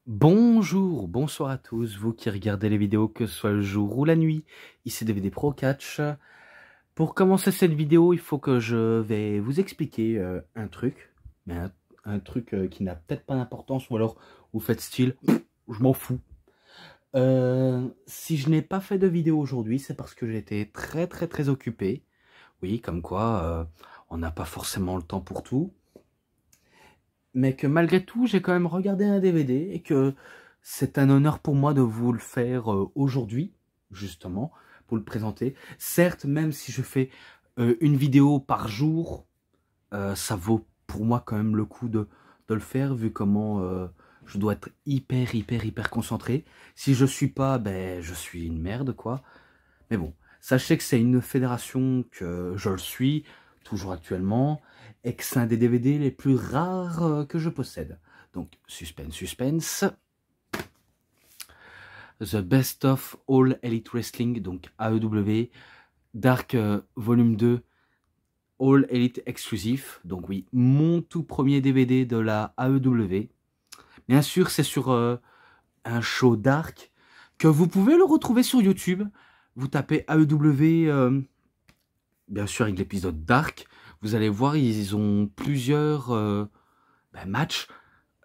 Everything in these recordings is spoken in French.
Bonjour, bonsoir à tous, vous qui regardez les vidéos, que ce soit le jour ou la nuit, ici DVD Pro Catch. Pour commencer cette vidéo, il faut que je vais vous expliquer un truc, mais un truc qui n'a peut-être pas d'importance, ou alors vous faites style, je m'en fous. Si je n'ai pas fait de vidéo aujourd'hui, c'est parce que j'ai été très occupé. Oui, comme quoi, on n'a pas forcément le temps pour tout. Mais que malgré tout, j'ai quand même regardé un DVD et que c'est un honneur pour moi de vous le faire aujourd'hui, justement, pour le présenter. Certes, même si je fais une vidéo par jour, ça vaut pour moi quand même le coup de le faire, vu comment je dois être hyper concentré. Si je suis pas, ben je suis une merde, quoi. Mais bon, sachez que c'est une fédération que je le suis, toujours actuellement, et que c'est un des DVD les plus rares que je possède. Donc, suspense. The Best of All Elite Wrestling, donc AEW, Dark Volume 2, All Elite Exclusif. Donc oui, mon tout premier DVD de la AEW. Bien sûr, c'est sur un show Dark, que vous pouvez le retrouver sur YouTube. Vous tapez AEW, bien sûr avec l'épisode Dark, vous allez voir, ils ont plusieurs matchs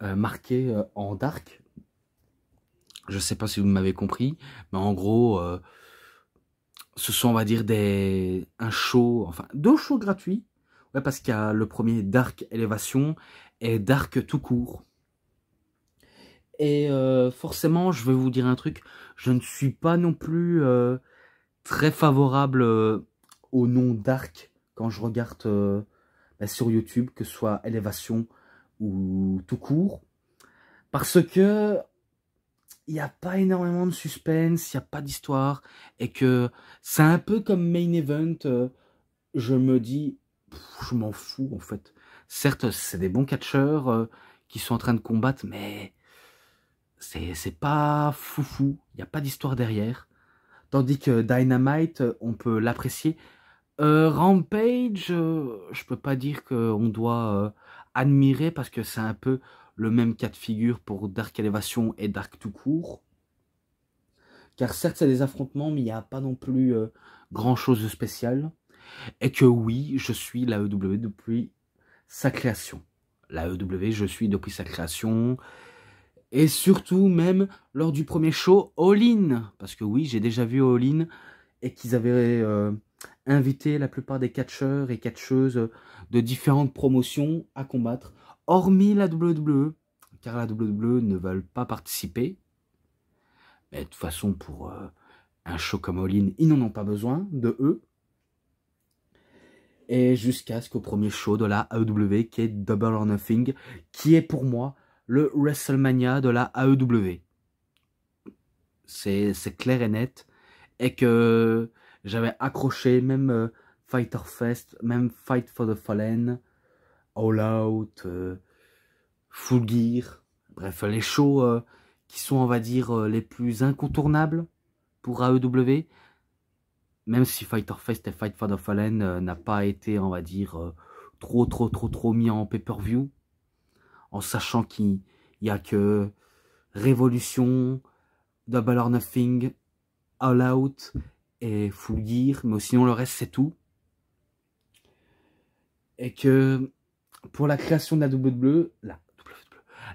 marqués en Dark. Je sais pas si vous m'avez compris, mais en gros, ce sont, on va dire, un show, enfin, deux shows gratuits. Ouais, parce qu'il y a le premier Dark Elevation et Dark tout court. Et forcément, je vais vous dire un truc, je ne suis pas non plus très favorable au nom Dark quand je regarde sur YouTube, que ce soit Elevation ou tout court. Parce que il n'y a pas énormément de suspense, il n'y a pas d'histoire, et que c'est un peu comme Main Event, je me dis, je m'en fous en fait. Certes, c'est des bons catcheurs qui sont en train de combattre, mais c'est pas foufou, il n'y a pas d'histoire derrière. Tandis que Dynamite, on peut l'apprécier. Rampage, je peux pas dire qu'on doit admirer, parce que c'est un peu le même cas de figure pour Dark Elevation et Dark tout court. Car certes, c'est des affrontements, mais il n'y a pas non plus grand chose de spécial. Et que oui, je suis la EW depuis sa création. La EW, je suis depuis sa création. Et surtout, même lors du premier show, All In. Parce que oui, j'ai déjà vu All In. Et qu'ils avaient invité la plupart des catcheurs et catcheuses de différentes promotions à combattre. Hormis la WWE. Car la WWE ne veulent pas participer. Mais de toute façon, pour un show comme All In, ils n'en ont pas besoin de eux. Et jusqu'à ce qu'au premier show de la AEW, qui est Double or Nothing, qui est pour moi le WrestleMania de la AEW. C'est clair et net. Et que j'avais accroché même Fighter Fest, même Fight for the Fallen, All Out, Full Gear. Bref, les shows qui sont, on va dire, les plus incontournables pour AEW. Même si Fighter Fest et Fight for the Fallen n'a pas été, on va dire, trop mis en pay-per-view, en sachant qu'il n'y a que Révolution, Double or Nothing, All Out et Full Gear, mais sinon le reste c'est tout. Et que pour la création de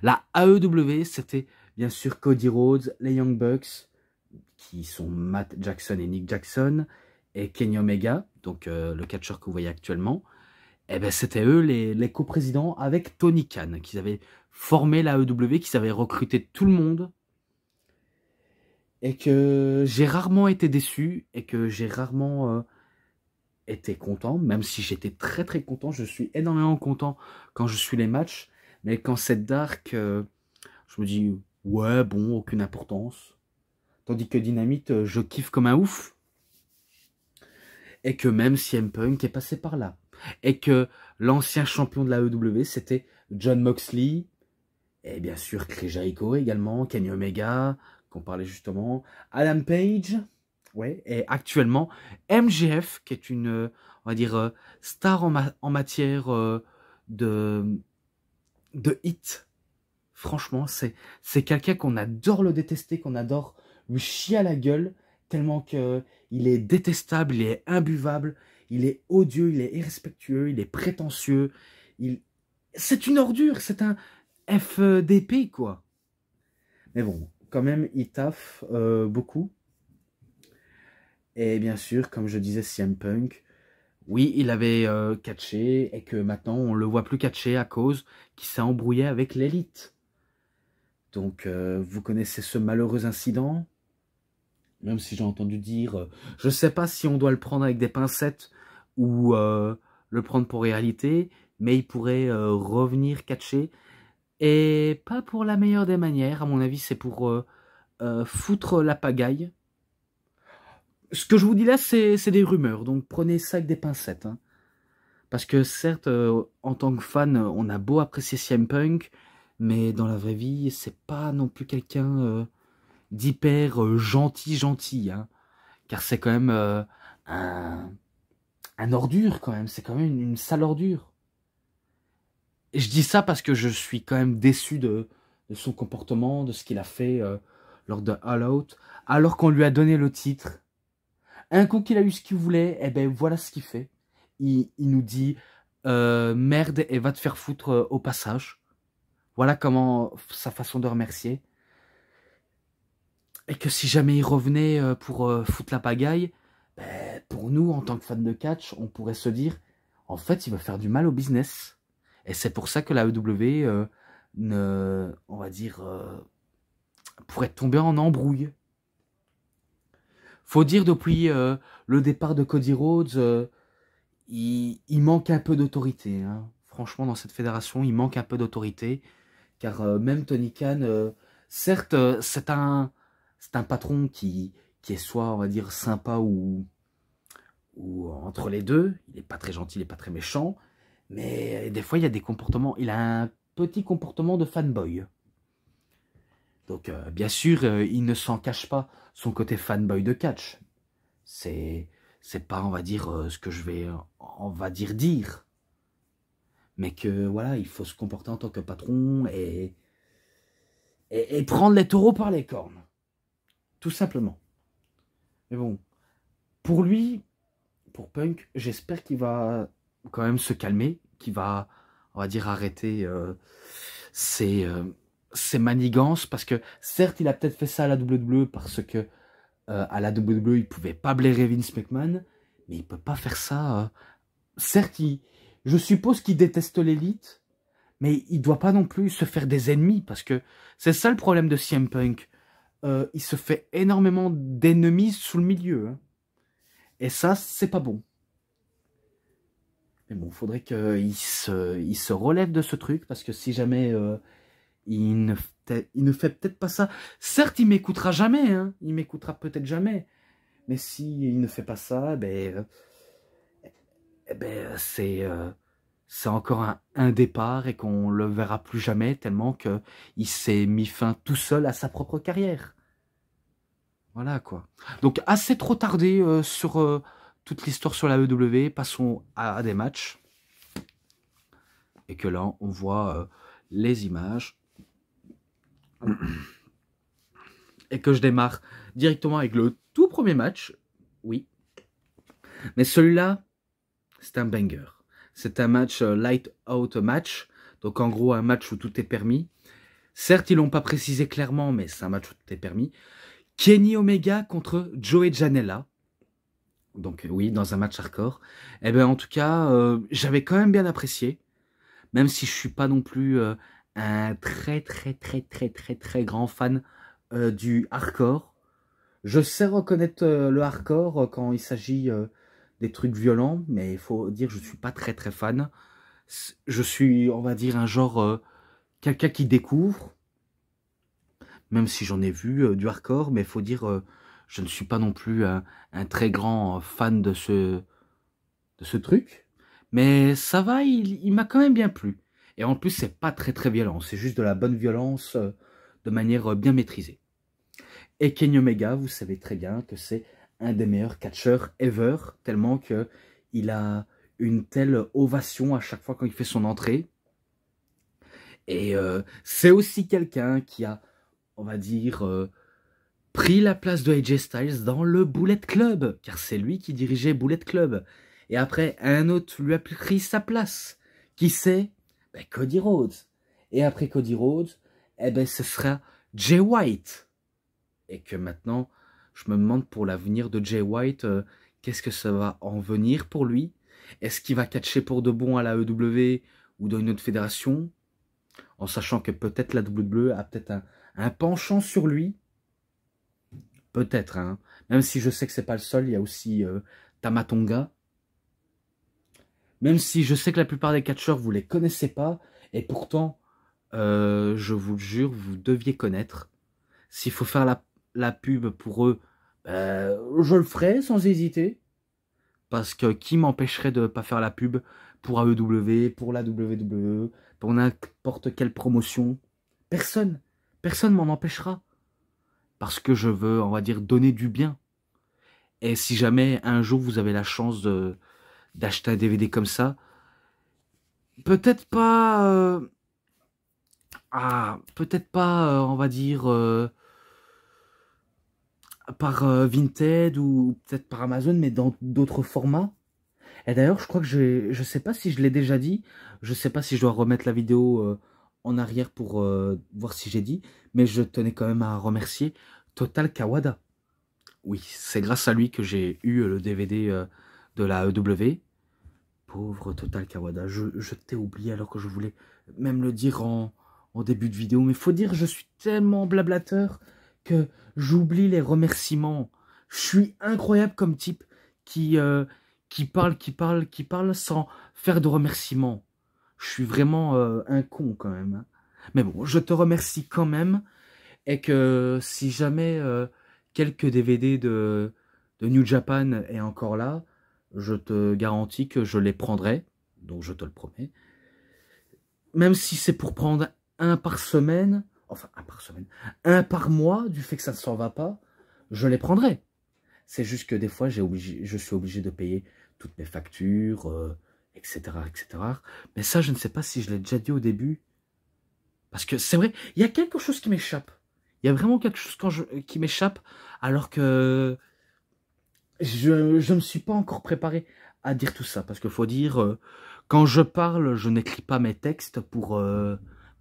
la AEW, c'était bien sûr Cody Rhodes, les Young Bucks, qui sont Matt Jackson et Nick Jackson, et Kenny Omega, donc le catcheur que vous voyez actuellement. Et ben c'était eux les coprésidents avec Tony Khan, qui avaient formé la AEW, qui avaient recruté tout le monde. Et que j'ai rarement été déçu, et que j'ai rarement été content, même si j'étais très content. Je suis énormément content quand je suis les matchs, mais quand c'est dark, je me dis, ouais, bon, aucune importance. Tandis que Dynamite, je kiffe comme un ouf. Et que même CM Punk est passé par là. Et que l'ancien champion de la AEW, c'était John Moxley. Et bien sûr, Chris Jericho également, Kenny Omega, qu'on parlait justement, Adam Page. Ouais, et actuellement, MJF, qui est une, on va dire, star en matière de hit Franchement, c'est quelqu'un qu'on adore le détester, qu'on adore lui chier à la gueule, tellement que il est détestable, il est imbuvable, il est odieux, il est irrespectueux, il est prétentieux. C'est une ordure, c'est un FDP, quoi. Mais bon, quand même, il taffe beaucoup. Et bien sûr, comme je disais, CM Punk, oui, il avait catché et que maintenant, on le voit plus catcher à cause qu'il s'est embrouillé avec l'élite. Donc, vous connaissez ce malheureux incident? Même si j'ai entendu dire, je ne sais pas si on doit le prendre avec des pincettes ou le prendre pour réalité, mais il pourrait revenir catcher. Et pas pour la meilleure des manières, à mon avis, c'est pour foutre la pagaille. Ce que je vous dis là, c'est des rumeurs, donc prenez ça avec des pincettes. Hein. Parce que certes, en tant que fan, on a beau apprécier CM Punk, mais dans la vraie vie, c'est pas non plus quelqu'un d'hyper gentil, hein. Car c'est quand même un ordure, quand même. C'est quand même une sale ordure. Et je dis ça parce que je suis quand même déçu de son comportement, de ce qu'il a fait lors de All Out, alors qu'on lui a donné le titre. Un coup qu'il a eu ce qu'il voulait, et ben voilà ce qu'il fait. Il nous dit merde et va te faire foutre au passage. Voilà comment sa façon de remercier. Et que si jamais il revenait pour foutre la pagaille, ben, pour nous, en tant que fans de catch, on pourrait se dire, en fait, il veut faire du mal au business. Et c'est pour ça que la AEW, on va dire, pourrait tomber en embrouille. Faut dire, depuis le départ de Cody Rhodes, il manque un peu d'autorité. Hein. Franchement, dans cette fédération, il manque un peu d'autorité. Car même Tony Khan, certes, c'est un patron qui est soit, on va dire, sympa ou entre les deux. Il n'est pas très gentil, il n'est pas très méchant. Mais des fois, il y a des comportements. Il a un petit comportement de fanboy. Donc, bien sûr, il ne s'en cache pas son côté fanboy de catch. C'est pas, on va dire, ce que je vais, on va dire. Mais que, voilà, il faut se comporter en tant que patron et prendre les taureaux par les cornes. Tout simplement. Mais bon, pour lui, pour Punk, j'espère qu'il va quand même se calmer, qu'il va, on va dire, arrêter ses manigances, parce que certes, il a peut-être fait ça à la WWE parce que à la WWE, il pouvait pas blairer Vince McMahon, mais il peut pas faire ça. Certes, je suppose qu'il déteste l'élite, mais il doit pas non plus se faire des ennemis, parce que c'est ça le problème de CM Punk. Il se fait énormément d'ennemis sous le milieu. Hein. Et ça, c'est pas bon. Mais bon, il faudrait qu'il se relève de ce truc, parce que si jamais il ne fait peut-être pas ça, certes, il m'écoutera jamais, hein, il m'écoutera peut-être jamais, mais si il ne fait pas ça, c'est encore un départ et qu'on le verra plus jamais, tellement qu'il s'est mis fin tout seul à sa propre carrière. Voilà, quoi. Donc, assez trop tardé sur toute l'histoire sur la EW. Passons à des matchs. Et que là, on voit les images. Et que je démarre directement avec le tout premier match. Oui. Mais celui-là, c'est un banger. C'est un match light out match. Donc, en gros, un match où tout est permis. Certes, ils l'ont pas précisé clairement, mais c'est un match où tout est permis. Kenny Omega contre Joey Janela. Donc oui, dans un match hardcore. Eh bien, en tout cas, j'avais quand même bien apprécié. Même si je suis pas non plus un très grand fan du hardcore. Je sais reconnaître le hardcore quand il s'agit des trucs violents, mais il faut dire que je suis pas très fan. Je suis, on va dire, un genre quelqu'un qui découvre. Même si j'en ai vu du hardcore, mais il faut dire, je ne suis pas non plus un très grand fan de ce truc. Mais ça va, il m'a quand même bien plu. Et en plus, c'est pas très violent, c'est juste de la bonne violence de manière bien maîtrisée. Et Kenny Omega, vous savez très bien que c'est un des meilleurs catcheurs ever, tellement qu'il a une telle ovation à chaque fois quand il fait son entrée. Et c'est aussi quelqu'un qui a, on va dire, pris la place de AJ Styles dans le Bullet Club, car c'est lui qui dirigeait Bullet Club. Et après, un autre lui a pris sa place. Qui c'est? Ben, Cody Rhodes. Et après Cody Rhodes, eh ben, ce sera Jay White. Et que maintenant, je me demande pour l'avenir de Jay White, qu'est-ce que ça va en venir pour lui? Est-ce qu'il va catcher pour de bon à la EW ou dans une autre fédération? En sachant que peut-être la WWE a peut-être un penchant sur lui. Peut-être, hein. Même si je sais que c'est pas le seul, il y a aussi Tama Tonga. Même si je sais que la plupart des catcheurs, vous les connaissez pas. Et pourtant, je vous le jure, vous deviez connaître. S'il faut faire la pub pour eux, je le ferai sans hésiter. Parce que qui m'empêcherait de ne pas faire la pub pour AEW, pour la WWE, pour n'importe quelle promotion? Personne. Personne m'en empêchera. Parce que je veux, on va dire, donner du bien. Et si jamais un jour vous avez la chance d'acheter un DVD comme ça, peut-être pas... peut-être pas, on va dire, par Vinted ou peut-être par Amazon, mais dans d'autres formats. Et d'ailleurs, je crois que je sais pas si je l'ai déjà dit, je sais pas si je dois remettre la vidéo en arrière pour voir si j'ai dit, mais je tenais quand même à remercier Total Kawada. Oui, c'est grâce à lui que j'ai eu le DVD de la EW. Pauvre Total Kawada, je t'ai oublié alors que je voulais même le dire en début de vidéo, mais faut dire, je suis tellement blablateur que j'oublie les remerciements. Je suis incroyable comme type qui parle sans faire de remerciements. Je suis vraiment un con quand même, hein. Mais bon, je te remercie quand même, et que si jamais quelques DVD de New Japan est encore là, je te garantis que je les prendrai, donc je te le promets. Même si c'est pour prendre un par semaine, enfin un par semaine, un par mois, du fait que ça ne s'en va pas, je les prendrai. C'est juste que des fois, je suis obligé de payer toutes mes factures, etc., etc. Mais ça, je ne sais pas si je l'ai déjà dit au début. Parce que c'est vrai, il y a quelque chose qui m'échappe. Il y a vraiment quelque chose qui m'échappe, alors que je ne me suis pas encore préparé à dire tout ça. Parce qu'il faut dire, quand je parle, je n'écris pas mes textes pour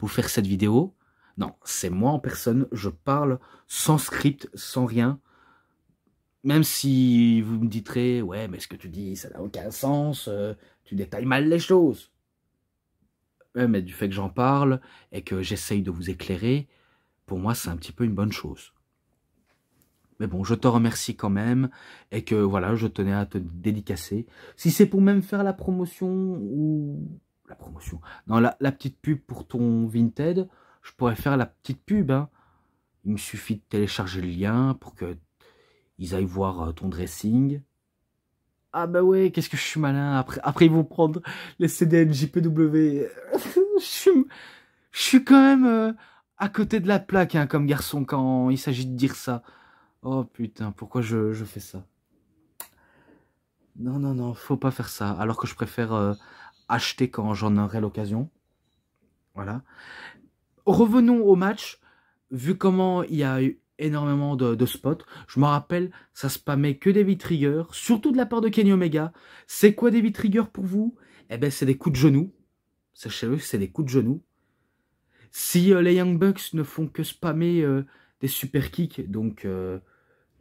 faire cette vidéo. Non, c'est moi en personne, je parle sans script, sans rien. Même si vous me direz, ouais, mais ce que tu dis, ça n'a aucun sens, tu détailles mal les choses. Ouais, mais du fait que j'en parle et que j'essaye de vous éclairer, pour moi, c'est un petit peu une bonne chose. Mais bon, je te remercie quand même, et que voilà, je tenais à te dédicacer. Si c'est pour même faire la promotion, ou... La promotion, non, la petite pub pour ton Vinted, je pourrais faire la petite pub, hein. Il me suffit de télécharger le lien pour que ils aillent voir ton dressing. Ah bah ouais, qu'est-ce que je suis malin. Après ils vont prendre les CDN JPW. Je suis quand même à côté de la plaque, hein, comme garçon, quand il s'agit de dire ça. Oh putain, pourquoi je fais ça? Non, non, non, faut pas faire ça. Alors que je préfère acheter quand j'en aurai l'occasion. Voilà. Revenons au match. Vu comment il y a eu énormément de spots, je me rappelle, ça spammait que des triggers, surtout de la part de Kenny Omega. C'est quoi des triggers pour vous? Eh ben, c'est des coups de genoux. Sachez-le, c'est des coups de genoux. Si les Young Bucks ne font que spammer des super kicks, donc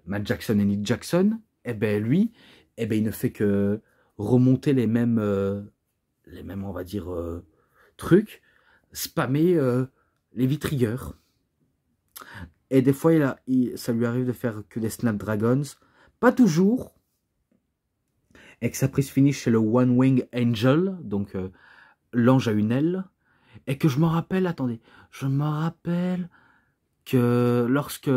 Matt Jackson et Nick Jackson, eh ben lui, eh ben il ne fait que remonter les mêmes, on va dire, trucs, spammer les V-Triggers. Et des fois, ça lui arrive de faire que des Snapdragons. Pas toujours. Et que sa prise finish, c'est le One Wing Angel, donc l'ange à une aile. Et que je me rappelle, attendez, je me rappelle que lorsque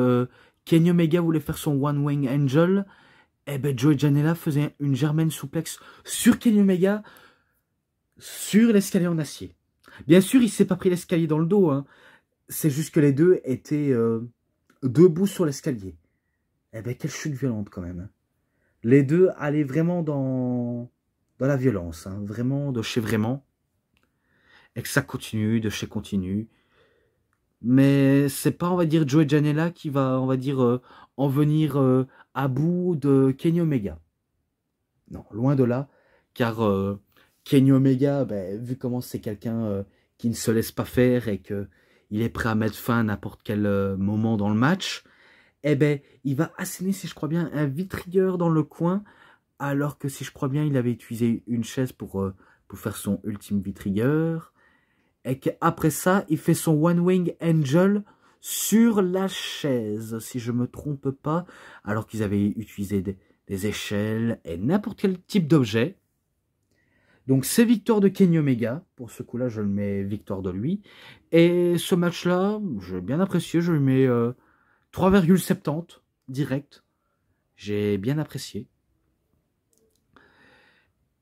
Kenny Omega voulait faire son One Wing Angel, eh ben Joey Janela faisait une German suplex sur Kenny Omega, sur l'escalier en acier. Bien sûr, il s'est pas pris l'escalier dans le dos, hein. C'est juste que les deux étaient debout sur l'escalier. Eh ben, quelle chute violente quand même. Les deux allaient vraiment dans la violence, hein, vraiment de chez vraiment. et que ça continue, de chez continue. Mais c'est pas, on va dire, Joey Janela qui va, on va dire, en venir à bout de Kenny Omega. Non, loin de là, car Kenny Omega, ben, vu comment c'est quelqu'un qui ne se laisse pas faire et que il est prêt à mettre fin à n'importe quel moment dans le match, eh ben, il va asséner, si je crois bien, un vitrieur dans le coin, alors que si je crois bien, il avait utilisé une chaise pour faire son ultime vitrieur, et qu'après ça, il fait son One Wing Angel sur la chaise, si je me trompe pas, alors qu'ils avaient utilisé des échelles et n'importe quel type d'objet. Donc c'est victoire de Kenny Omega, pour ce coup-là je le mets victoire de lui. Et ce match-là, j'ai bien apprécié, je lui mets 3,70 direct. J'ai bien apprécié.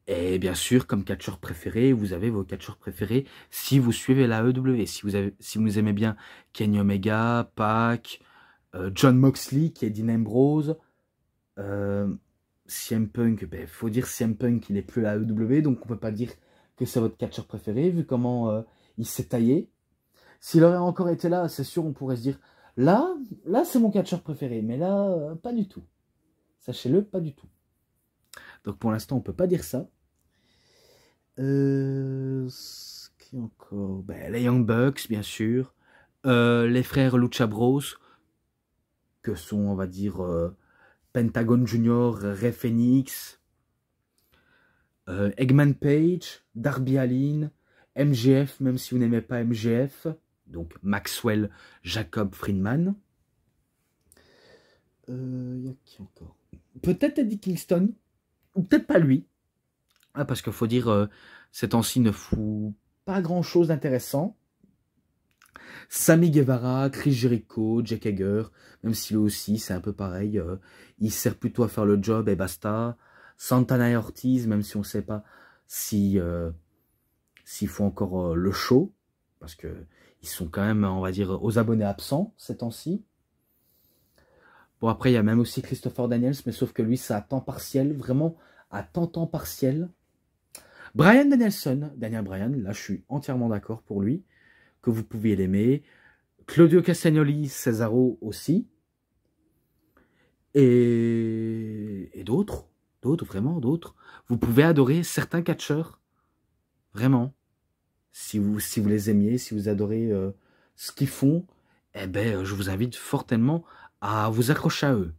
Et bien sûr, comme catcheur préféré, vous avez vos catcheurs préférés si vous suivez la AEW. Si vous aimez bien Kenny Omega, Pac, John Moxley qui est Dean Ambrose, CM Punk, faut dire CM Punk, il n'est plus à AEW, donc on peut pas dire que c'est votre catcheur préféré, vu comment il s'est taillé. S'il aurait encore été là, c'est sûr, on pourrait se dire, là c'est mon catcheur préféré, mais là, pas du tout. Sachez-le, pas du tout. Donc pour l'instant, on peut pas dire ça. Qui encore? Les Young Bucks, bien sûr. Les frères Lucha Bros, que sont, on va dire, Pentagon Junior, Rey Fenix, Eggman Page, Darby Allin, MJF, même si vous n'aimez pas MJF, donc Maxwell Jacob Friedman. Y a qui encore? Peut-être Eddie Kingston, ou peut-être pas lui. Ah, parce qu'il faut dire, ces temps-ci ne fout pas grand-chose d'intéressant. Sammy Guevara, Chris Jericho, Jake Hager, même si lui aussi c'est un peu pareil, il sert plutôt à faire le job et basta. Santana et Ortiz, même si on ne sait pas si s'il faut encore le show, parce que ils sont quand même, on va dire, aux abonnés absents ces temps-ci. Bon, après il y a même aussi Christopher Daniels, mais sauf que lui c'est à temps partiel, vraiment à temps partiel. Bryan Danielson, Daniel Bryan, là je suis entièrement d'accord pour lui, que vous pouviez l'aimer. Claudio Castagnoli, Cesaro aussi. Et d'autres, vraiment d'autres. Vous pouvez adorer certains catcheurs, vraiment. Si vous les aimiez, si vous adorez ce qu'ils font, eh ben, je vous invite fortement à vous accrocher à eux.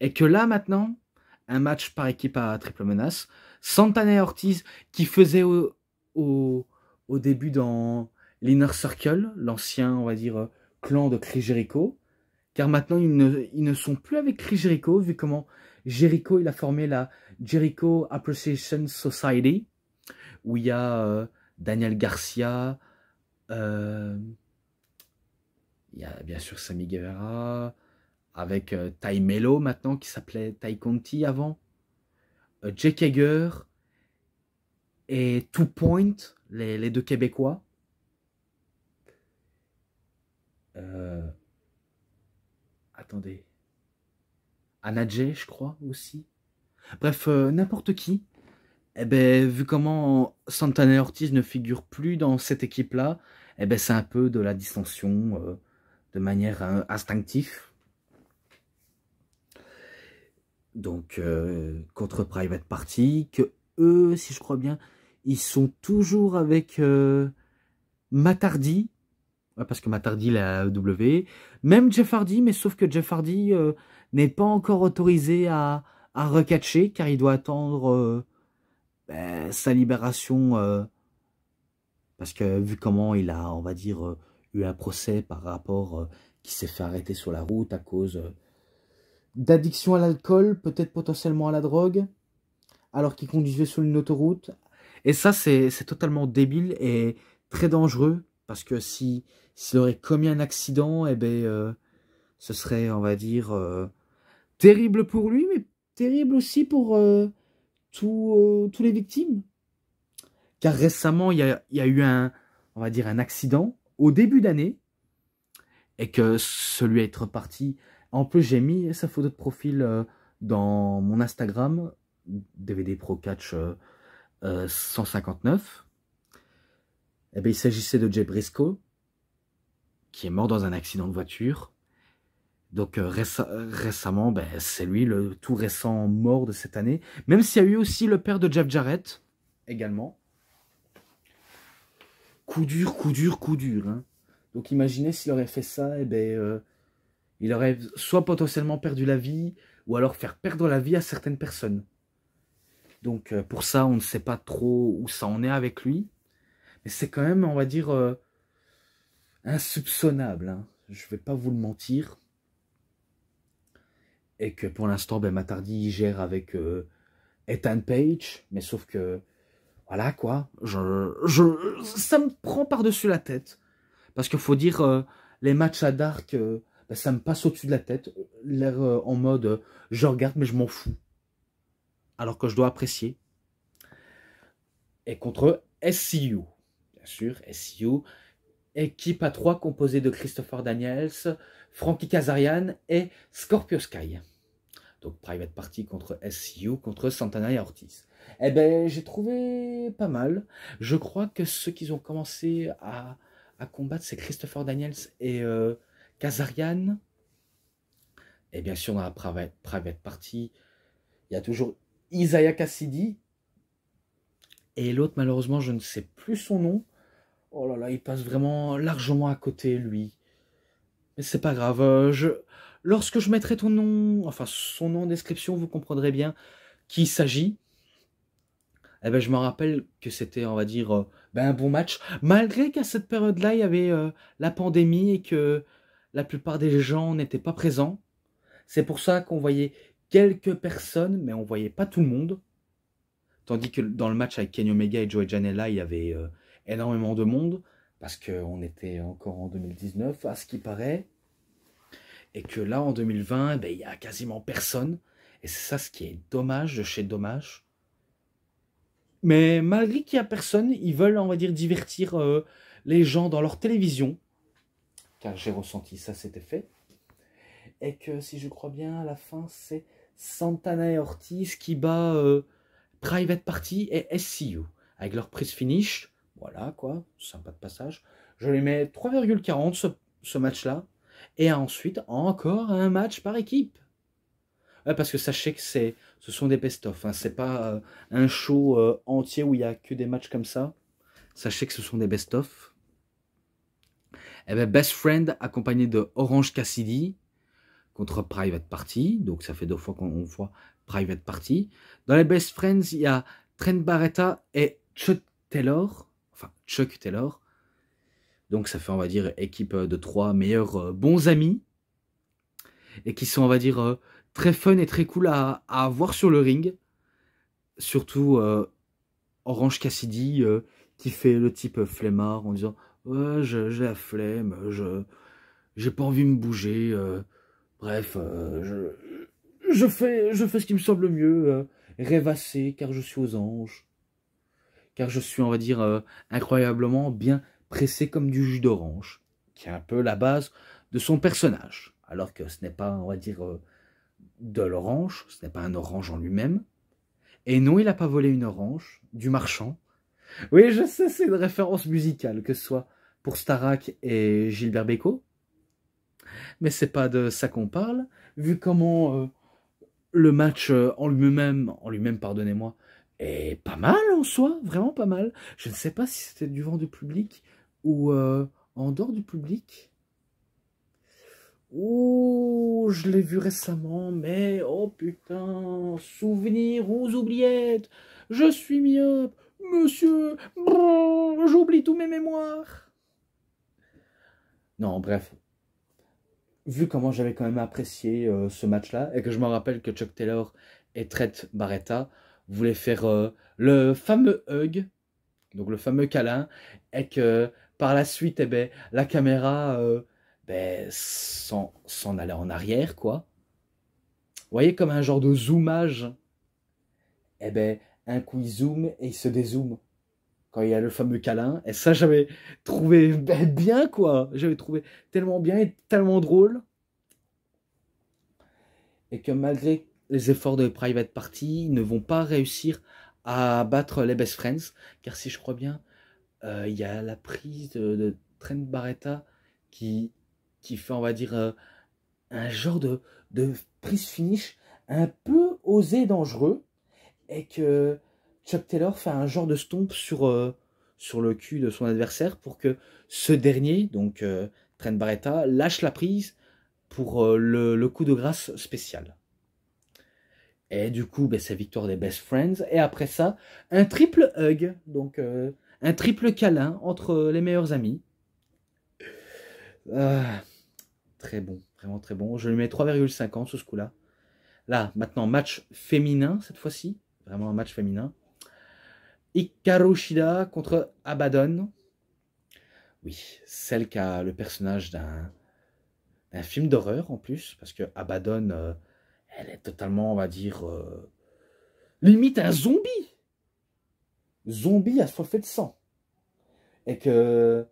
Et que là, maintenant, un match par équipe à triple menace, Santana et Ortiz, qui faisaient au début dans l'Inner Circle, l'ancien, on va dire, clan de Chris Jericho, car maintenant, ils ne sont plus avec Chris Jericho, vu comment Jericho, il a formé la Jericho Appreciation Society, où il y a Daniel Garcia, il y a bien sûr Sammy Guevara, avec Ty Mello maintenant, qui s'appelait Ty Conti avant, Jake Hager et Two Point, les deux Québécois. Attendez. Anna Jay, je crois, aussi. Bref, n'importe qui. Eh ben, vu comment Santana et Ortiz ne figurent plus dans cette équipe-là, eh ben, c'est un peu de la dissension de manière instinctive. Donc, contre Private Party, que eux, si je crois bien, ils sont toujours avec Matt Hardy. Ouais, parce que Matt Hardy, la W. Même Jeff Hardy, mais sauf que Jeff Hardy n'est pas encore autorisé à recatcher, car il doit attendre sa libération. Parce que vu comment il a, on va dire, eu un procès par rapport qui s'est fait arrêter sur la route à cause d'addiction à l'alcool, peut-être potentiellement à la drogue, alors qu'il conduisait sur une autoroute. Et ça, c'est totalement débile et très dangereux, parce que s'il aurait commis un accident, eh ben, ce serait, on va dire, terrible pour lui, mais terrible aussi pour tous les victimes. Car récemment, il y a eu on va dire, un accident au début d'année, et que celui à être parti. En plus, j'ai mis sa photo de profil dans mon Instagram, DVD Pro Catch 159. Eh ben, il s'agissait de Jay Briscoe, qui est mort dans un accident de voiture. Donc récemment, ben, c'est lui le tout récent mort de cette année. Même s'il y a eu aussi le père de Jeff Jarrett, également. Coup dur, coup dur, coup dur. Hein. Donc imaginez s'il aurait fait ça, eh ben, il aurait soit potentiellement perdu la vie, ou alors faire perdre la vie à certaines personnes. Donc pour ça, on ne sait pas trop où ça en est avec lui. Mais c'est quand même, on va dire, insoupçonnable. Hein. Je ne vais pas vous le mentir. Et que pour l'instant, ben, Matardi gère avec Ethan Page. Mais sauf que, voilà quoi, ça me prend par-dessus la tête. Parce qu'il faut dire, les matchs à Dark, ben, ça me passe au-dessus de la tête. L'air en mode, je regarde mais je m'en fous. Alors que je dois apprécier. Et contre SCU. Bien sûr, SCU. Équipe à 3 composée de Christopher Daniels, Frankie Kazarian et Scorpio Sky. Donc Private Party contre SCU, contre Santana et Ortiz. Eh ben, j'ai trouvé pas mal. Je crois que ceux qui ont commencé à combattre, c'est Christopher Daniels et Kazarian. Et bien sûr, dans la Private Party, il y a toujours Isaiah Cassidy. Et l'autre, malheureusement, je ne sais plus son nom. Oh là là, il passe vraiment largement à côté, lui. Mais c'est pas grave. Lorsque je mettrai ton nom, enfin son nom en description, vous comprendrez bien qui il s'agit. Eh ben, je me rappelle que c'était, on va dire, ben, un bon match. Malgré qu'à cette période-là, il y avait la pandémie et que la plupart des gens n'étaient pas présents. C'est pour ça qu'on voyait quelques personnes, mais on voyait pas tout le monde. Tandis que dans le match avec Kenny Omega et Joey Janela, il y avait énormément de monde. Parce qu'on était encore en 2019, à ce qui paraît. Et que là, en 2020, ben, il n'y a quasiment personne. Et c'est ça ce qui est dommage de chez dommage. Mais malgré qu'il n'y a personne, ils veulent, on va dire, divertir les gens dans leur télévision. Car j'ai ressenti ça, c'était fait. Et que, si je crois bien, à la fin, c'est Santana et Ortiz qui bat Private Party et SCU. Avec leur prise finish. Voilà, quoi. Sympa de passage. Je lui mets 3,40 ce match-là. Et ensuite, encore un match par équipe. Ouais, parce que sachez que ce sont des best-of. Hein. C'est pas un show entier où il n'y a que des matchs comme ça. Sachez que ce sont des best-of. Et ben, Best Friend accompagné de Orange Cassidy contre Private Party. Donc ça fait 2 fois qu'on voit Private Party. Dans les Best Friends, il y a Trent Barretta et Chuck Taylor. Enfin, Chuck Taylor. Donc ça fait, on va dire, équipe de 3 meilleurs bons amis. Et qui sont, on va dire, très fun et très cool à voir sur le ring. Surtout Orange Cassidy qui fait le type flemmard en disant ouais, j'ai la flemme, j'ai pas envie de me bouger. Bref, je fais ce qui me semble mieux. Rêvasser car je suis aux anges. Car je suis, on va dire, incroyablement bien pressé comme du jus d'orange. Qui est un peu la base de son personnage. Alors que ce n'est pas, on va dire, de l'orange. Ce n'est pas un orange en lui-même. Et non, il n'a pas volé une orange du marchand. Oui, je sais, c'est une référence musicale, que ce soit pour Starak et Gilbert Bécaud. Mais c'est pas de ça qu'on parle. Vu comment le match en lui-même, pardonnez-moi, est pas mal en soi, vraiment pas mal. Je ne sais pas si c'était devant du public ou en dehors du public. Oh, je l'ai vu récemment, mais oh putain, souvenirs aux oubliettes, je suis myope, monsieur, j'oublie tous mes mémoires. Non, bref, vu comment j'avais quand même apprécié ce match-là, et que je me rappelle que Chuck Taylor et Trent Barretta voulaient faire le fameux hug, donc le fameux câlin, et que par la suite, eh ben, la caméra ben, s'en allait en arrière, quoi. Vous voyez, comme un genre de zoomage. Eh ben, un coup il zoome et il se dézoome. Quand il y a le fameux câlin. Et ça, j'avais trouvé bien, quoi. J'avais trouvé tellement bien et tellement drôle. Et que malgré les efforts de Private Party, ils ne vont pas réussir à battre les Best Friends. Car si je crois bien, il y a la prise de Trent Barreta qui fait, on va dire, un genre de prise finish un peu osé et dangereux, et que Chuck Taylor fait un genre de stomp sur le cul de son adversaire pour que ce dernier, donc Trent Barreta, lâche la prise pour le coup de grâce spécial. Et du coup, ben, c'est victoire des Best Friends. Et après ça, un triple hug, donc un triple câlin entre les meilleurs amis. Très bon, vraiment très bon. Je lui mets 3,50 sur ce coup-là. Là, maintenant, match féminin cette fois-ci. Vraiment un match féminin. Hikaru Shida contre Abaddon. Oui, celle qui a le personnage d'un film d'horreur en plus. Parce que Abaddon, elle est totalement, on va dire, limite un zombie. Zombie assoiffé de sang. Et que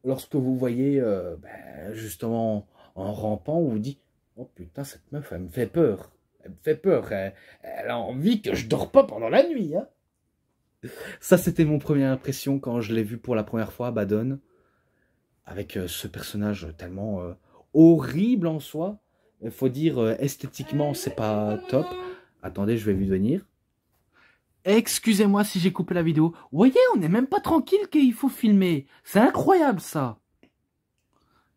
lorsque vous voyez, ben, justement, en rampant, vous vous dites, oh putain, cette meuf, elle me fait peur. Elle me fait peur. Elle a envie que je dors pas pendant la nuit. Hein. Ça, c'était mon première impression quand je l'ai vu pour la première fois, Abaddon. Avec ce personnage tellement horrible en soi. Il faut dire, esthétiquement, c'est pas top. Attendez, je vais lui venir. Excusez-moi si j'ai coupé la vidéo. Vous voyez, on n'est même pas tranquille qu'il faut filmer. C'est incroyable, ça.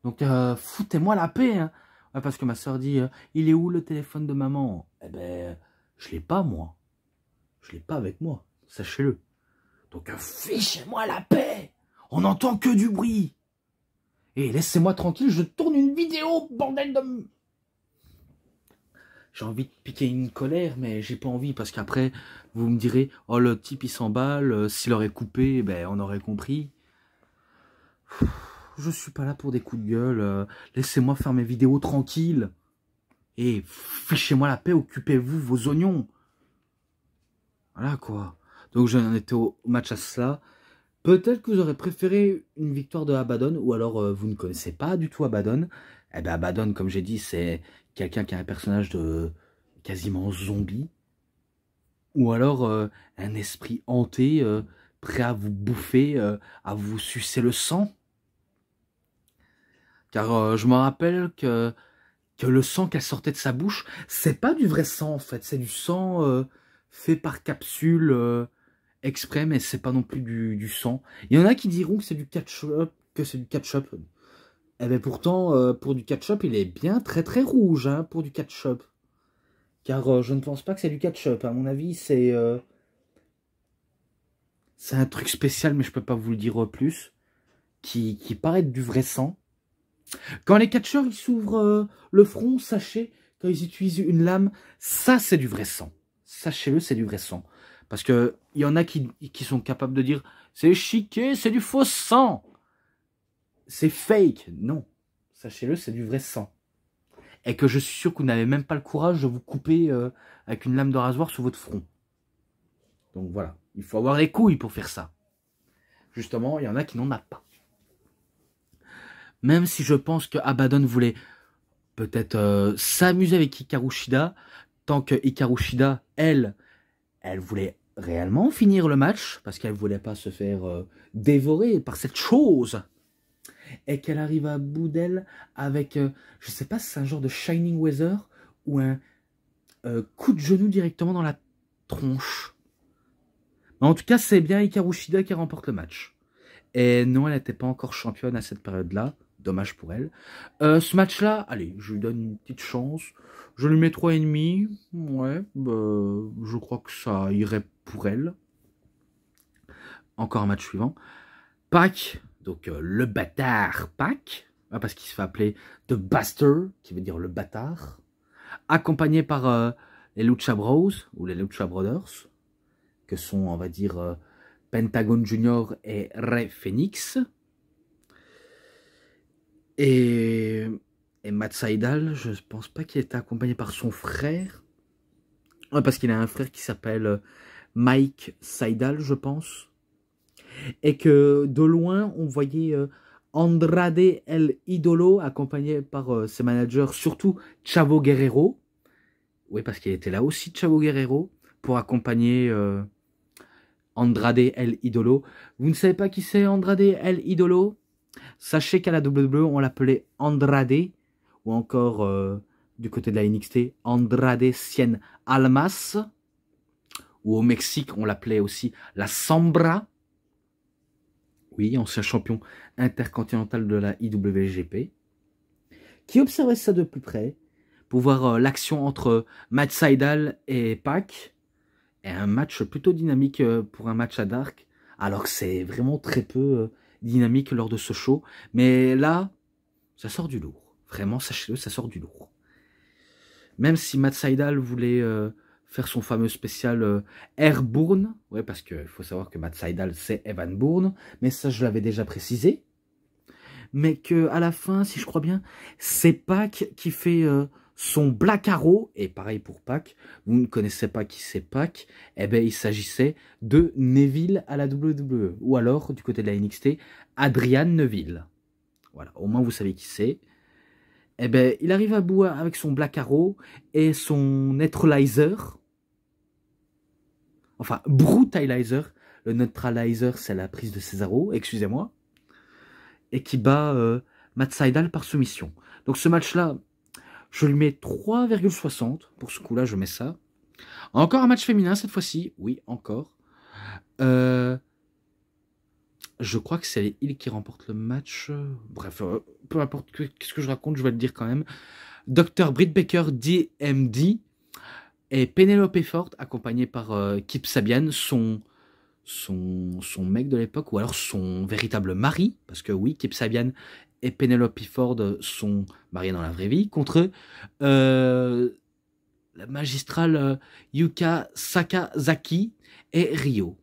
Donc, foutez-moi la paix. Hein. Ouais, parce que ma soeur dit, il est où le téléphone de maman? Eh ben, je l'ai pas, moi. Je l'ai pas avec moi. Sachez-le. Donc, fichez-moi la paix. On n'entend que du bruit. Et laissez-moi tranquille, je tourne une vidéo, bordel de... J'ai envie de piquer une colère, mais j'ai pas envie, parce qu'après, vous me direz, oh, le type, il s'emballe, s'il aurait coupé, ben, on aurait compris. Je suis pas là pour des coups de gueule, laissez-moi faire mes vidéos tranquilles. Et fichez-moi la paix, occupez-vous vos oignons. Voilà, quoi. Donc, j'en étais au match à cela. Peut-être que vous aurez préféré une victoire de Abaddon, ou alors vous ne connaissez pas du tout Abaddon. Eh bien, Abaddon, comme j'ai dit, c'est quelqu'un qui a un personnage de quasiment zombie. Ou alors un esprit hanté, prêt à vous bouffer, à vous sucer le sang. Car je me rappelle que le sang qu'elle sortait de sa bouche, c'est pas du vrai sang en fait, c'est du sang fait par capsule exprès, mais c'est pas non plus du sang. Il y en a qui diront que c'est du ketchup, Eh bien pourtant, pour du ketchup, il est bien très très rouge, hein, pour du ketchup. Car je ne pense pas que c'est du ketchup. À mon avis, c'est un truc spécial, mais je peux pas vous le dire plus, qui paraît être du vrai sang. Quand les catcheurs ils s'ouvrent le front, sachez, quand ils utilisent une lame, ça c'est du vrai sang. Sachez-le, c'est du vrai sang. Parce que il y en a qui sont capables de dire c'est chiqué, c'est du faux sang. C'est fake. Non. Sachez-le, c'est du vrai sang. Et que je suis sûr que vous n'avez même pas le courage de vous couper avec une lame de rasoir sur votre front. Donc voilà. Il faut avoir les couilles pour faire ça. Justement, il y en a qui n'en ont pas. Même si je pense que Abaddon voulait peut-être s'amuser avec Hikaru Shida, tant que Hikaru Shida, elle voulait réellement finir le match, parce qu'elle ne voulait pas se faire dévorer par cette chose. Et qu'elle arrive à bout d'elle avec, je sais pas si c'est un genre de Shining Weather, ou un coup de genou directement dans la tronche. Mais en tout cas, c'est bien Hikaru Shida qui remporte le match. Et non, elle n'était pas encore championne à cette période-là. Dommage pour elle. Ce match-là, allez, je lui donne une petite chance. Je lui mets 3,5. Ouais, je crois que ça irait pour elle. Encore un match suivant. Pac, donc le bâtard Pac, parce qu'il se fait appeler The Bastard, qui veut dire le bâtard. Accompagné par les Lucha Bros, ou les Lucha Brothers, que sont, on va dire, Pentagon Junior et Rey Fenix. Et Matt Sydal, je pense pas qu'il était accompagné par son frère. Ouais, parce qu'il a un frère qui s'appelle Mike Sydal, je pense. Et que de loin, on voyait Andrade El Idolo accompagné par ses managers, surtout Chavo Guerrero. Oui, parce qu'il était là aussi, Chavo Guerrero, pour accompagner Andrade El Idolo. Vous ne savez pas qui c'est Andrade El Idolo? Sachez qu'à la WWE, on l'appelait Andrade, ou encore du côté de la NXT, Andrade Cien Almas, ou au Mexique, on l'appelait aussi la Sombra. Oui, ancien champion intercontinental de la IWGP, qui observait ça de plus près pour voir l'action entre Matt Sydal et Pac. Et un match plutôt dynamique pour un match à Dark, alors que c'est vraiment très peu dynamique lors de ce show. Mais là, ça sort du lourd. Vraiment, sachez-le, ça sort du lourd. Même si Matt Sydal voulait faire son fameux spécial Airborne, ouais, parce qu'il faut savoir que Matt Sydal, c'est Evan Bourne, mais ça, je l'avais déjà précisé. Mais que à la fin, si je crois bien, c'est Pac qui fait son Black Arrow, et pareil pour Pac, vous ne connaissez pas qui c'est Pac, eh bien il s'agissait de Neville à la WWE, ou alors du côté de la NXT, Adrian Neville. Voilà, au moins vous savez qui c'est. Eh bien il arrive à bout avec son Black Arrow et son Neutralizer, enfin Brutalizer, le Neutralizer c'est la prise de Cesaro, excusez-moi, et qui bat Matt Sydal par soumission. Donc ce match-là, je lui mets 3,60. Pour ce coup-là, je mets ça. Encore un match féminin cette fois-ci. Oui, encore. Je crois que c'est les Heels qui remportent le match. Bref, peu importe qu'est-ce que je raconte, je vais le dire quand même. Dr. Britt Baker, DMD, et Penelope Ford, accompagnée par Kip Sabian, son mec de l'époque, ou alors son véritable mari, parce que oui, Kip Sabian et Penelope Ford sont mariés dans la vraie vie, contre la magistrale Yuka Sakazaki et Ryo.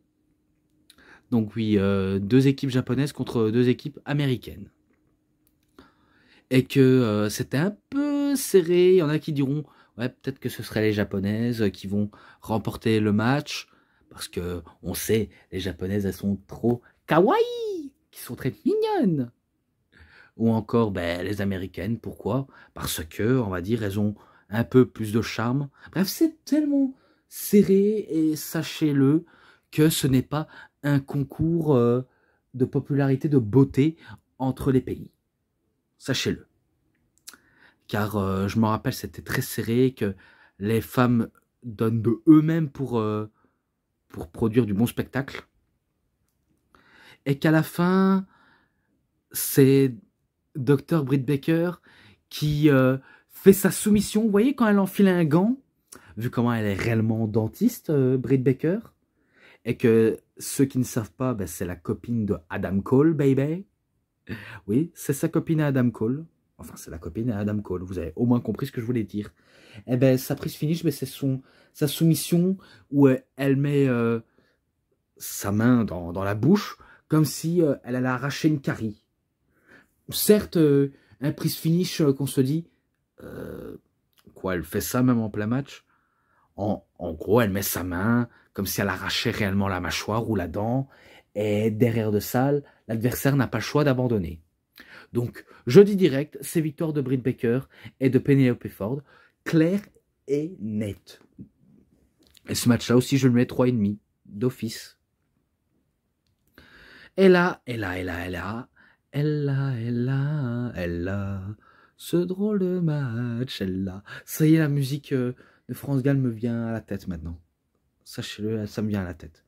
Donc oui, deux équipes japonaises contre deux équipes américaines. Et que c'était un peu serré, il y en a qui diront, ouais, peut-être que ce seraient les japonaises qui vont remporter le match, parce que on sait, les japonaises, elles sont trop kawaii, qui sont très mignonnes. Ou encore les américaines, pourquoi? Parce que, on va dire, elles ont un peu plus de charme. Bref, c'est tellement serré, et sachez-le, que ce n'est pas un concours de popularité, de beauté entre les pays. Sachez-le. Car je me rappelle, c'était très serré, que les femmes donnent de eux-mêmes pour produire du bon spectacle. Et qu'à la fin, c'est Dr. Britt Baker qui fait sa soumission. Vous voyez quand elle enfile un gant, vu comment elle est réellement dentiste, Britt Baker, et que ceux qui ne savent pas, c'est la copine de Adam Cole, baby. Oui, c'est sa copine à Adam Cole. Enfin, c'est la copine à Adam Cole. Vous avez au moins compris ce que je voulais dire. Eh ben, sa prise finish, c'est sa soumission où elle met sa main dans la bouche, comme si elle allait arracher une carie. Certes, un prise finish qu'on se dit, quoi, elle fait ça même en plein match. En gros, elle met sa main comme si elle arrachait réellement la mâchoire ou la dent, et derrière de ça, l'adversaire n'a pas le choix d'abandonner. Donc, je dis direct, c'est victoire de Britt Baker et de Penelope Ford, clair et net. Et ce match-là aussi, je le mets 3,5 d'office. Et là, ce drôle de match, ça y est, la musique de France Gall me vient à la tête maintenant. Sachez-le, ça me vient à la tête.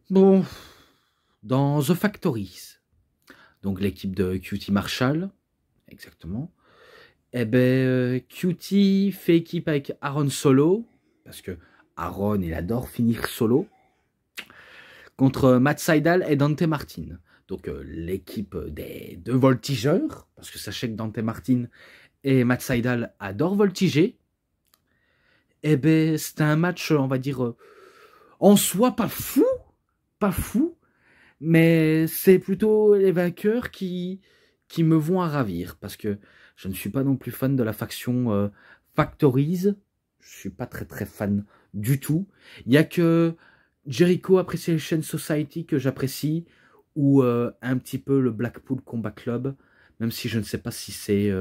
Bon, dans The Factories, donc l'équipe de QT Marshall, exactement, eh ben, QT fait équipe avec Aaron Solo, parce que Aaron, il adore finir solo, contre Matt Sydal et Dante Martin. Donc l'équipe des deux voltigeurs, parce que sachez que Dante Martin et Matt Sydal adorent voltiger. Eh ben, c'était un match, on va dire, en soi pas fou, mais c'est plutôt les vainqueurs qui me vont à ravir, parce que je ne suis pas non plus fan de la faction Factories. Je suis pas très fan du tout. Il n'y a que Jericho Appreciation Society que j'apprécie, ou un petit peu le Blackpool Combat Club, même si je ne sais pas si c'est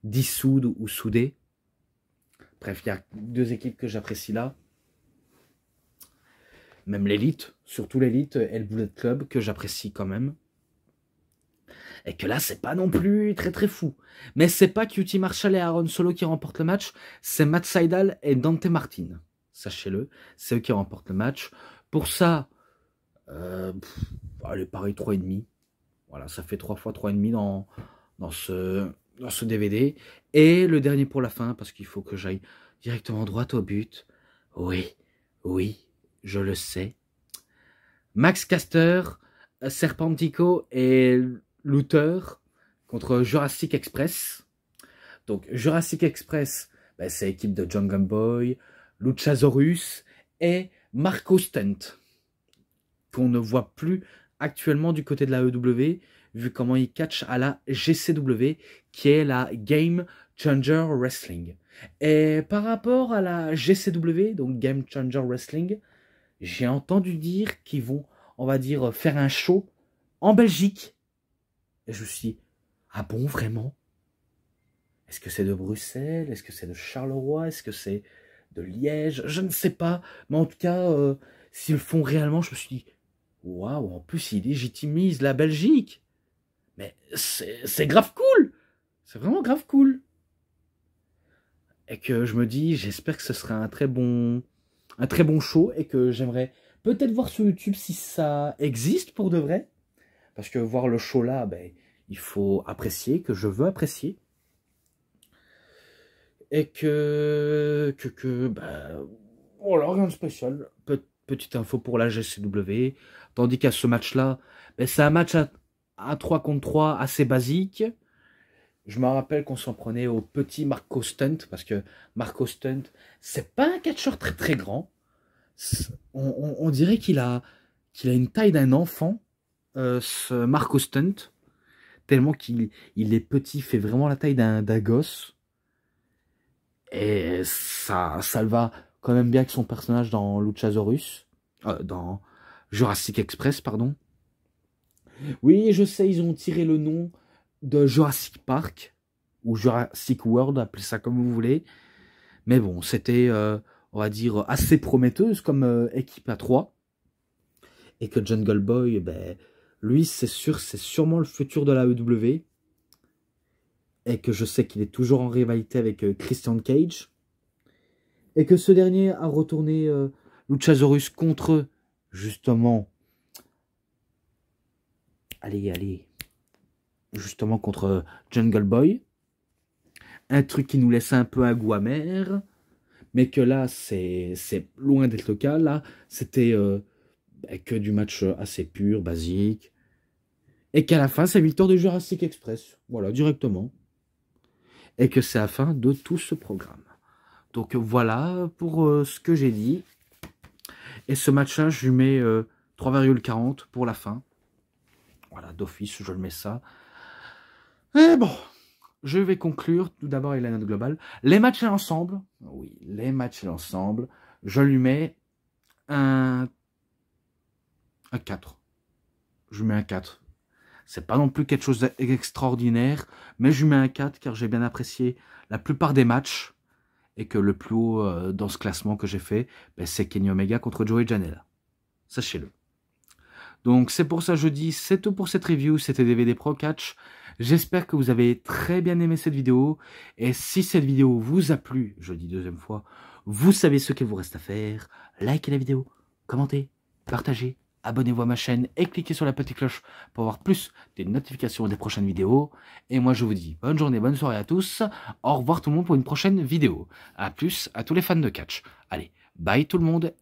dissoudé ou soudé. Bref, il y a deux équipes que j'apprécie là. même l'élite, surtout l'élite et le Bullet Club, que j'apprécie quand même. Et que là, c'est pas non plus très très fou. Mais c'est pas QT Marshall et Aaron Solo qui remportent le match, c'est Matt Sydal et Dante Martin. Sachez-le, c'est eux qui remportent le match. Pour ça, allez, pareil, 3,5. Voilà, ça fait 3 fois 3,5 dans ce DVD. Et le dernier pour la fin, parce qu'il faut que j'aille directement droit au but. Oui, oui, je le sais. Max Caster, Serpentico et Luther contre Jurassic Express. Donc Jurassic Express, ben, c'est l'équipe de Jungle Boy, Luchasaurus et Marco Stunt, qu'on ne voit plus actuellement du côté de la AEW, vu comment il catch à la GCW, qui est la Game Changer Wrestling. Et par rapport à la GCW, donc Game Changer Wrestling, j'ai entendu dire qu'ils vont, on va dire, faire un show en Belgique. Et je me suis dit, ah bon, vraiment? Est-ce que c'est de Bruxelles? Est-ce que c'est de Charleroi? Est-ce que c'est de Liège? Je ne sais pas. Mais en tout cas, s'ils le font réellement, je me suis dit, waouh, en plus, ils légitimisent la Belgique. Mais c'est grave cool. C'est vraiment grave cool. Et que je me dis, j'espère que ce sera un très bon show et que j'aimerais peut-être voir sur YouTube si ça existe pour de vrai. Parce que voir le show là, ben, il faut apprécier, que je veux apprécier. Et ben, voilà, rien de spécial. Petite info pour la GCW. Tandis qu'à ce match-là, ben, c'est un match à 3 contre 3 assez basique. Je me rappelle qu'on s'en prenait au petit Marco Stunt, parce que Marco Stunt, c'est pas un catcheur très très grand. On dirait qu'il a une taille d'un enfant, ce Marco Stunt, tellement qu'il est petit, fait vraiment la taille d'un gosse. Et ça le va quand même bien avec son personnage dans Luchasaurus, dans Jurassic Express, pardon. Oui, je sais, ils ont tiré le nom de Jurassic Park, ou Jurassic World, appelez ça comme vous voulez. Mais bon, c'était, on va dire, assez prometteuse comme équipe à 3. Et que Jungle Boy, ben, lui, c'est sûrement le futur de la AEW. Et que je sais qu'il est toujours en rivalité avec Christian Cage. Et que ce dernier a retourné Luchasaurus contre, justement, justement contre Jungle Boy. Un truc qui nous laisse un peu un goût amer, mais que là, c'est loin d'être le cas. Là, c'était que du match assez pur, basique. Et qu'à la fin, c'est victoire de Jurassic Express. Voilà, directement. Et que c'est la fin de tout ce programme. Donc voilà pour ce que j'ai dit. Et ce match-là, je lui mets 3,40 pour la fin. Voilà, d'office, je le mets ça. Et bon, je vais conclure tout d'abord avec la note globale. Les matchs à l'ensemble, oui, les matchs à l'ensemble, je lui mets un 4. Je lui mets un 4. C'est pas non plus quelque chose d'extraordinaire, mais je lui mets un 4 car j'ai bien apprécié la plupart des matchs. Et que le plus haut dans ce classement que j'ai fait, ben, c'est Kenny Omega contre Joey Janela. Sachez-le. Donc c'est pour ça que je dis, c'est tout pour cette review, c'était DVD Pro Catch. J'espère que vous avez très bien aimé cette vidéo. Et si cette vidéo vous a plu, je le dis deuxième fois, vous savez ce qu'il vous reste à faire. Likez la vidéo, commentez, partagez, abonnez-vous à ma chaîne et cliquez sur la petite cloche pour avoir plus des notifications des prochaines vidéos. Et moi je vous dis bonne journée, bonne soirée à tous. Au revoir tout le monde pour une prochaine vidéo. A plus à tous les fans de catch. Allez, bye tout le monde.